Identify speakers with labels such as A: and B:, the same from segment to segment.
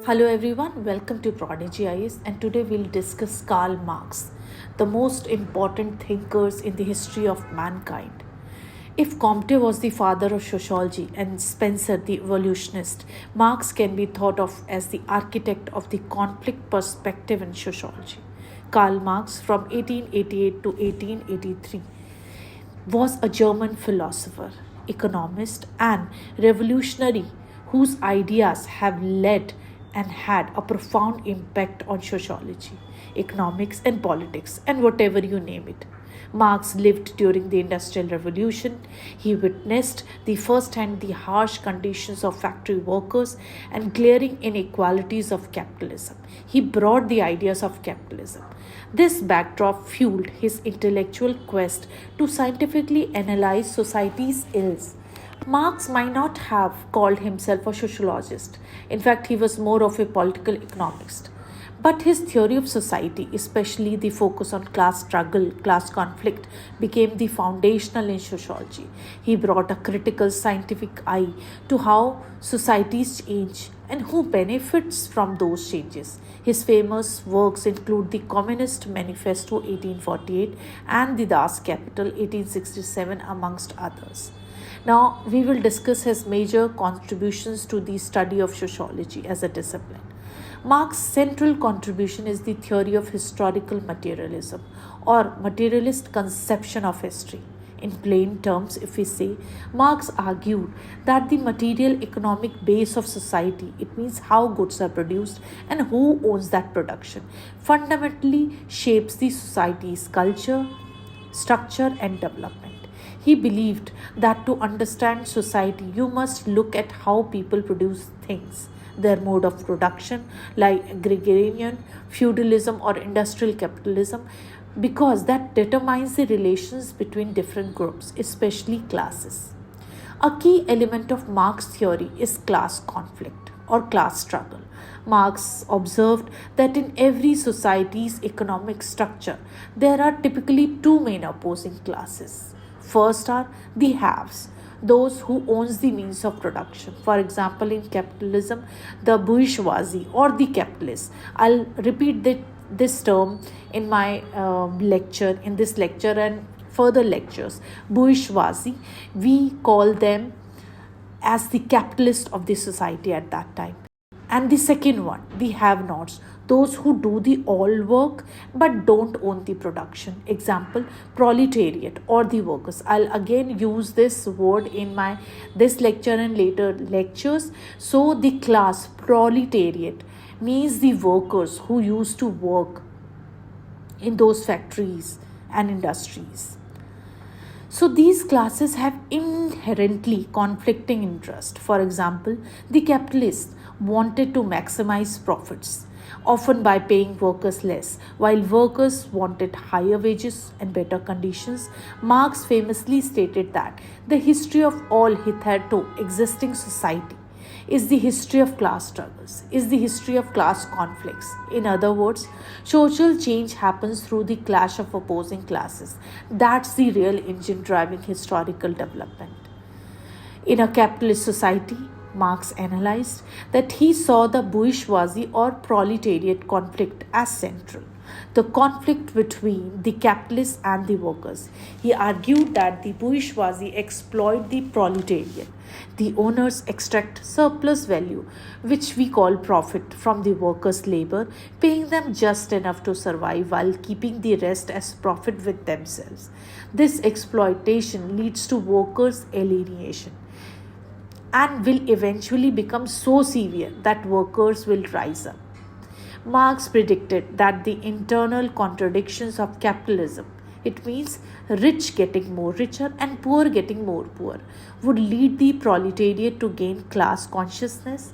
A: Hello everyone, welcome to ProdEgyIAS, and today we'll discuss Karl Marx, the most important thinkers in the history of mankind. If Comte was the father of sociology and Spencer the evolutionist, Marx can be thought of as the architect of the conflict perspective in sociology. Karl Marx, from 1888 to 1883, was a German philosopher, economist, and revolutionary whose ideas have led and had a profound impact on sociology, economics, and politics, and whatever you name it. Marx lived during the Industrial Revolution. He witnessed the first hand the harsh conditions of factory workers and glaring inequalities of capitalism. He brought the ideas of capitalism. This backdrop fueled his intellectual quest to scientifically analyze society's ills. Marx might not have called himself a sociologist. In fact, he was more of a political economist. But his theory of society, especially the focus on class struggle, class conflict, became the foundational in sociology. He brought a critical scientific eye to how societies change and who benefits from those changes. His famous works include the Communist Manifesto 1848 and the Das Kapital 1867, amongst others. Now, we will discuss his major contributions to the study of sociology as a discipline. Marx's central contribution is the theory of historical materialism, or materialist conception of history. In plain terms, if we say, Marx argued that the material economic base of society, it means how goods are produced and who owns that production, fundamentally shapes the society's culture, structure, and development. He believed that to understand society, you must look at how people produce things, their mode of production, like agrarian, feudalism, or industrial capitalism, because that determines the relations between different groups, especially classes. A key element of Marx's theory is class conflict or class struggle. Marx observed that in every society's economic structure, there are typically two main opposing classes. First are the haves, those who owns the means of production. For example, in capitalism, the bourgeoisie or the capitalists. I'll repeat this term in my in this lecture and further lectures. Bourgeoisie, we call them as the capitalist of the society at that time. And the second one, the have-nots, those who do the all work but don't own the production. Example, proletariat or the workers. I'll again use this word in my this lecture and later lectures. So the class proletariat means the workers who used to work in those factories and industries. So these classes have inherently conflicting interests. For example, the capitalists wanted to maximize profits, often by paying workers less, while workers wanted higher wages and better conditions. Marx famously stated that the history of all hitherto existing society is the history of class struggles, is the history of class conflicts. In other words, social change happens through the clash of opposing classes. That's the real engine driving historical development. In a capitalist society, Marx analyzed that he saw the bourgeoisie or proletariat conflict as central, the conflict between the capitalists and the workers. He argued that the bourgeoisie exploit the proletariat. The owners extract surplus value, which we call profit, from the workers' labor, paying them just enough to survive while keeping the rest as profit with themselves. This exploitation leads to workers' alienation and will eventually become so severe that workers will rise up. Marx predicted that the internal contradictions of capitalism, it means rich getting more richer and poor getting more poor, would lead the proletariat to gain class consciousness,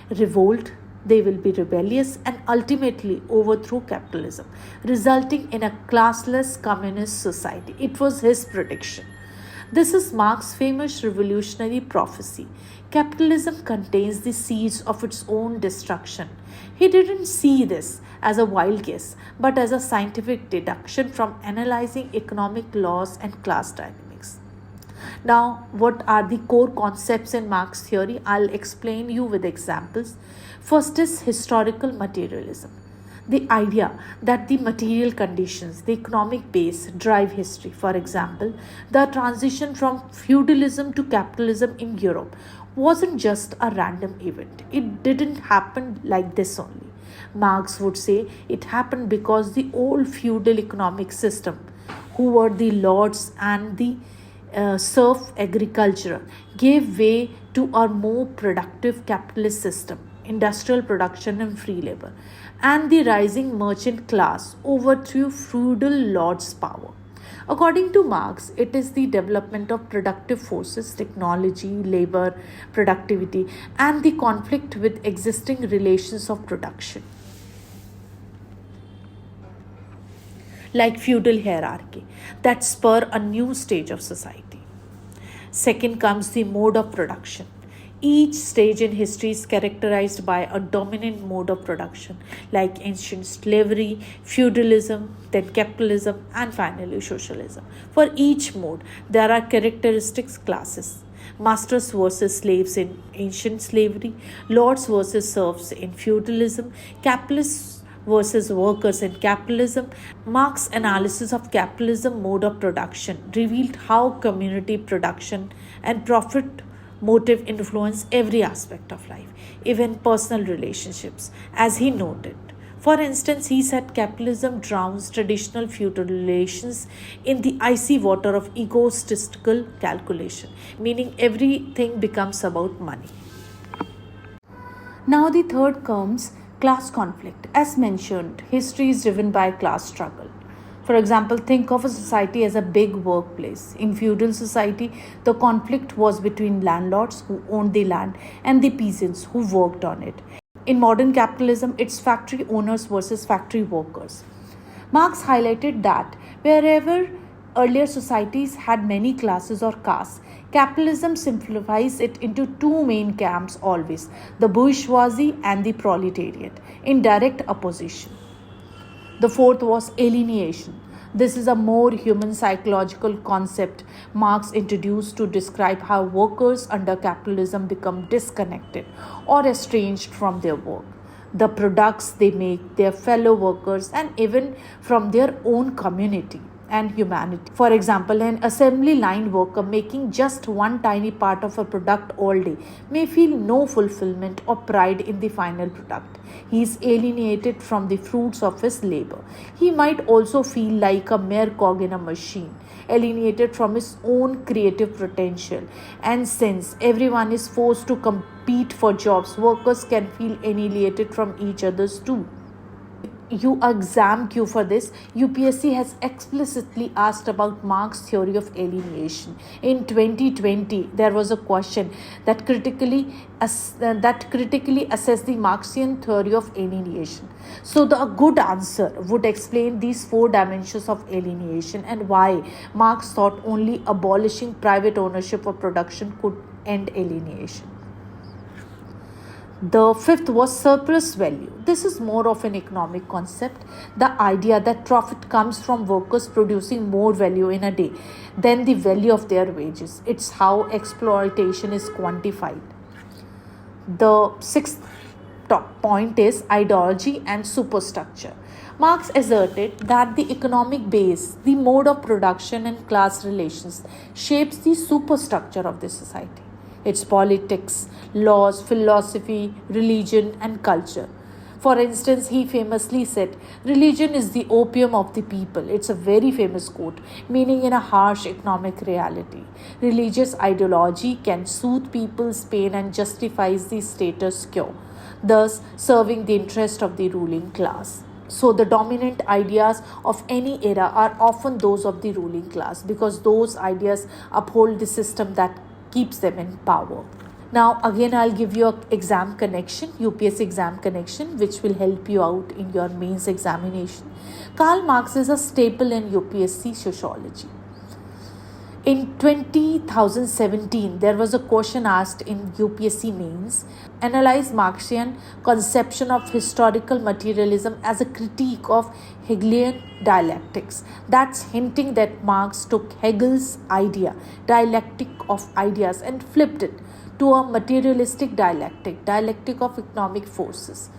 A: revolt, they will be rebellious and ultimately overthrow capitalism, resulting in a classless communist society. It was his prediction. This is Marx's famous revolutionary prophecy. Capitalism contains the seeds of its own destruction. He didn't see this as a wild guess, but as a scientific deduction from analyzing economic laws and class dynamics. Now, what are the core concepts in Marx theory? I'll explain you with examples. First is historical materialism. The idea that the material conditions, the economic base, drive history. For example, the transition from feudalism to capitalism in Europe wasn't just a random event. It didn't happen like this only. Marx would say it happened because the old feudal economic system, who were the lords and the serf agriculture, gave way to a more productive capitalist system, industrial production and free labor, and the rising merchant class overthrew feudal lords' power. According to Marx, it is the development of productive forces, technology, labor, productivity, and the conflict with existing relations of production, like feudal hierarchy, that spur a new stage of society. Second comes the mode of production. Each stage in history is characterized by a dominant mode of production, like ancient slavery, feudalism, then capitalism, and finally socialism. For each mode, there are characteristics classes: masters versus slaves in ancient slavery, lords versus serfs in feudalism, capitalists versus workers in capitalism. Marx's analysis of capitalism mode of production revealed how community production and profit motive influence every aspect of life, even personal relationships, as he noted. For instance, he said capitalism drowns traditional feudal relations in the icy water of egotistical calculation, meaning everything becomes about money. Now, the third comes class conflict. As mentioned, history is driven by class struggle. For example, think of a society as a big workplace. In feudal society, the conflict was between landlords who owned the land and the peasants who worked on it. In modern capitalism, it's factory owners versus factory workers. Marx highlighted that wherever earlier societies had many classes or castes, capitalism simplifies it into two main camps always: the bourgeoisie and the proletariat, in direct opposition. The fourth was alienation. This is a more human psychological concept Marx introduced to describe how workers under capitalism become disconnected or estranged from their work, the products they make, their fellow workers, and even from their own community and humanity. For example, an assembly line worker making just one tiny part of a product all day may feel no fulfillment or pride in the final product. He is alienated from the fruits of his labor. He might also feel like a mere cog in a machine, alienated from his own creative potential. And since everyone is forced to compete for jobs, workers can feel alienated from each other's too. You exam Q for this. UPSC has explicitly asked about Marx's theory of alienation. In 2020, there was a question that critically assessed the Marxian theory of alienation. So a good answer would explain these four dimensions of alienation and why Marx thought only abolishing private ownership of production could end alienation. The fifth was surplus value. This is more of an economic concept. The idea that profit comes from workers producing more value in a day than the value of their wages. It's how exploitation is quantified. The sixth top point is ideology and superstructure. Marx asserted that the economic base, the mode of production and class relations, shapes the superstructure of the society. Its politics, laws, philosophy, religion, and culture. For instance, he famously said, "Religion is the opium of the people." It's a very famous quote, meaning in a harsh economic reality. Religious ideology can soothe people's pain and justifies the status quo, thus serving the interest of the ruling class. So the dominant ideas of any era are often those of the ruling class because those ideas uphold the system that keeps them in power. Now again, I'll give you an exam connection, UPSC exam connection, which will help you out in your mains examination. Karl Marx is a staple in UPSC Sociology. In 2017, there was a question asked in UPSC mains, analyze Marxian conception of historical materialism as a critique of Hegelian dialectics. That's hinting that Marx took Hegel's idea, dialectic of ideas, and flipped it to a materialistic dialectic of economic forces.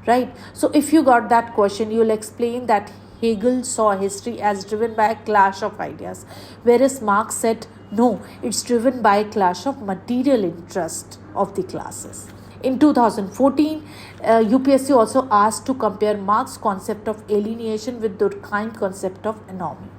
A: Right? So, if you got that question, you'll explain that Hegel saw history as driven by a clash of ideas, whereas Marx said no, it's driven by a clash of material interest of the classes. In 2014, UPSC also asked to compare Marx's concept of alienation with Durkheim's concept of anomy.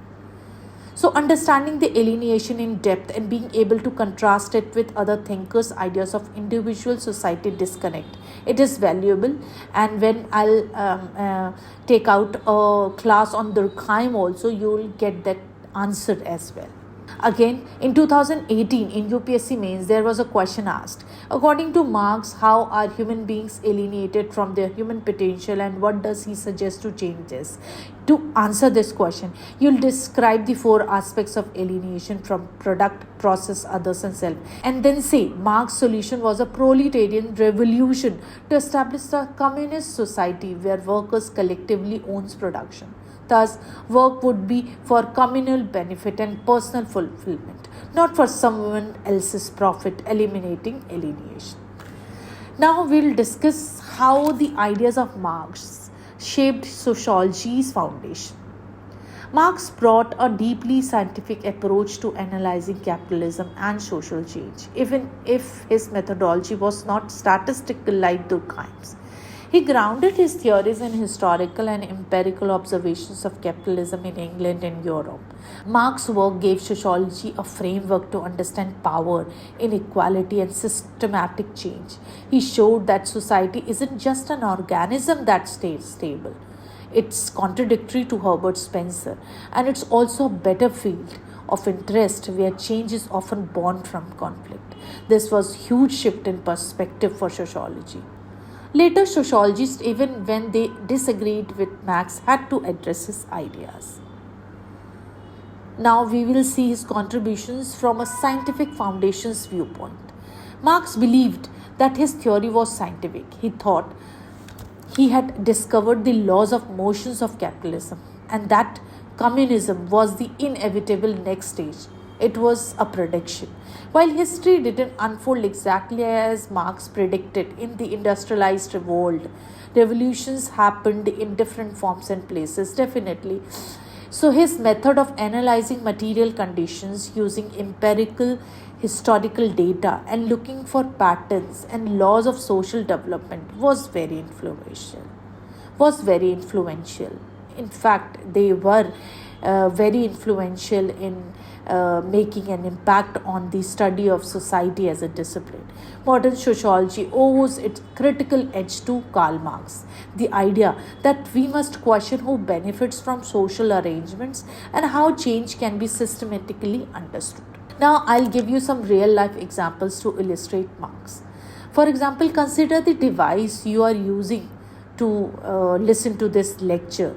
A: So, understanding the alienation in depth and being able to contrast it with other thinkers' ideas of individual society disconnect, it is valuable. And when I'll take out a class on Durkheim also, you will get that answered as well. Again, in 2018, in UPSC mains, there was a question asked. According to Marx, how are human beings alienated from their human potential, and what does he suggest to change this? To answer this question, you'll describe the four aspects of alienation from product, process, others, and self, and then say Marx's solution was a proletarian revolution to establish a communist society where workers collectively owns production. Thus, work would be for communal benefit and personal fulfillment, not for someone else's profit, eliminating alienation. Now, we'll discuss how the ideas of Marx shaped sociology's foundation. Marx brought a deeply scientific approach to analyzing capitalism and social change, even if his methodology was not statistical like Durkheim's. He grounded his theories in historical and empirical observations of capitalism in England and Europe. Marx's work gave sociology a framework to understand power, inequality, and systematic change. He showed that society isn't just an organism that stays stable. It's contradictory to Herbert Spencer, and it's also a battlefield of interest where change is often born from conflict. This was a huge shift in perspective for sociology. Later, sociologists, even when they disagreed with Marx, had to address his ideas. Now, we will see his contributions from a scientific foundation's viewpoint. Marx believed that his theory was scientific. He thought he had discovered the laws of motions of capitalism and that communism was the inevitable next stage. It was a prediction. While history didn't unfold exactly as Marx predicted in the industrialized world, revolutions happened in different forms and places, definitely. So, his method of analyzing material conditions using empirical historical data and looking for patterns and laws of social development was very influential. In fact, they were very influential in making an impact on the study of society as a discipline. Modern sociology owes its critical edge to Karl Marx, the idea that we must question who benefits from social arrangements and how change can be systematically understood. Now, I'll give you some real life examples to illustrate Marx. For example, consider the device you are using to listen to this lecture.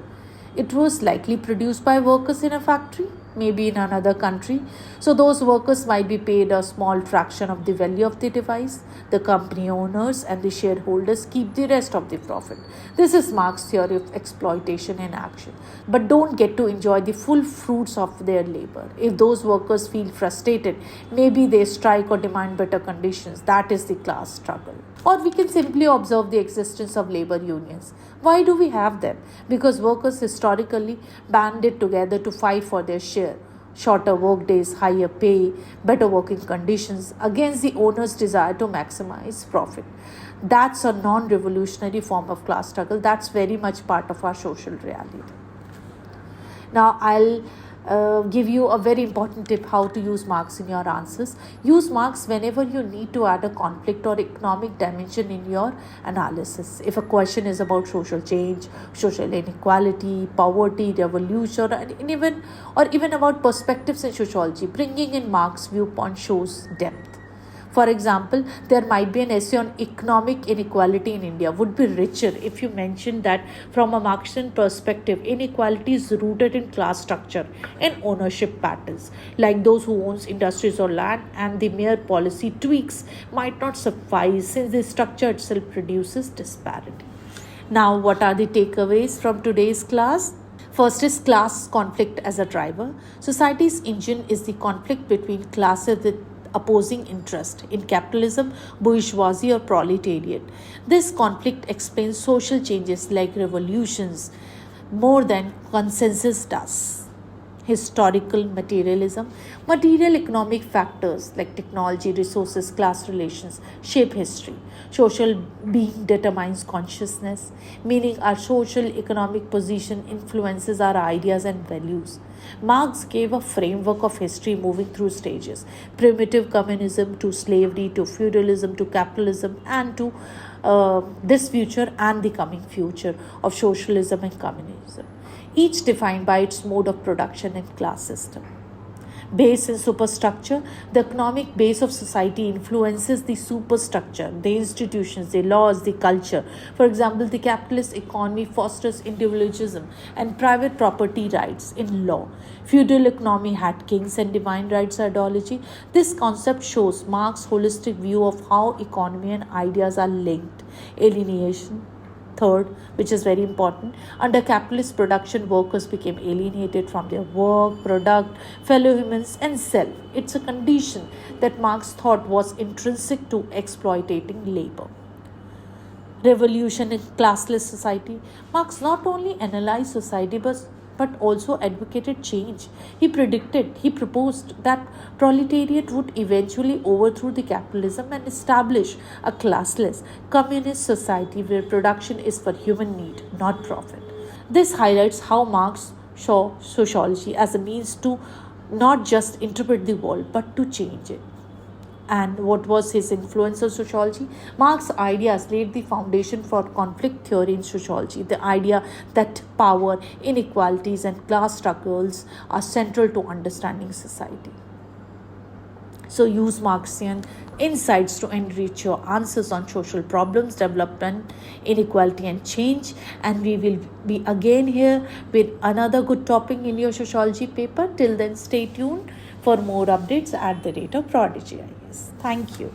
A: It was likely produced by workers in a factory, maybe in another country. So those workers might be paid a small fraction of the value of the device. The company owners and the shareholders keep the rest of the profit. This is Marx's theory of exploitation in action. But don't get to enjoy the full fruits of their labor. If those workers feel frustrated, maybe they strike or demand better conditions. That is the class struggle. Or we can simply observe the existence of labor unions. Why do we have them? Because workers historically banded together to fight for their share. Shorter work days, higher pay, better working conditions against the owner's desire to maximize profit. That's a non-revolutionary form of class struggle. That's very much part of our social reality. Now, I'll give you a very important tip how to use Marx in your answers. Use Marx whenever you need to add a conflict or economic dimension in your analysis. If a question is about social change, social inequality, poverty, revolution, or even about perspectives in sociology, bringing in Marx's viewpoint shows depth. For example, there might be an essay on economic inequality in India would be richer if you mentioned that from a Marxian perspective, inequality is rooted in class structure and ownership patterns, like those who owns industries or land, and the mere policy tweaks might not suffice since the structure itself produces disparity. Now, what are the takeaways from today's class? First is class conflict as a driver. Society's engine is the conflict between classes with opposing interest, in capitalism, bourgeoisie, or proletariat. This conflict explains social changes like revolutions more than consensus does. Historical materialism. Material economic factors like technology, resources, class relations shape history. Social being determines consciousness, meaning our social economic position influences our ideas and values. Marx gave a framework of history moving through stages: primitive communism to slavery to feudalism to capitalism and to this future and the coming future of socialism and communism, each defined by its mode of production and class system. Base and superstructure. The economic base of society influences the superstructure, the institutions, the laws, the culture. For example, the capitalist economy fosters individualism and private property rights in law. Feudal economy had kings and divine rights ideology. This concept shows Marx's holistic view of how economy and ideas are linked. Alienation. Third, which is very important, under capitalist production, workers became alienated from their work, product, fellow humans, and self. It's a condition that Marx thought was intrinsic to exploiting labor. Revolution in classless society. Marx not only analyzed society but also advocated change. He proposed that proletariat would eventually overthrow the capitalism and establish a classless, communist society where production is for human need, not profit. This highlights how Marx saw sociology as a means to not just interpret the world but to change it. And what was his influence on sociology? Marx's ideas laid the foundation for conflict theory in sociology, the idea that power, inequalities, and class struggles are central to understanding society. So use Marxian insights to enrich your answers on social problems, development, inequality, and change. And we will be again here with another good topic in your sociology paper. Till then, stay tuned for more updates at the rate of ProdEgyIAS. Thank you.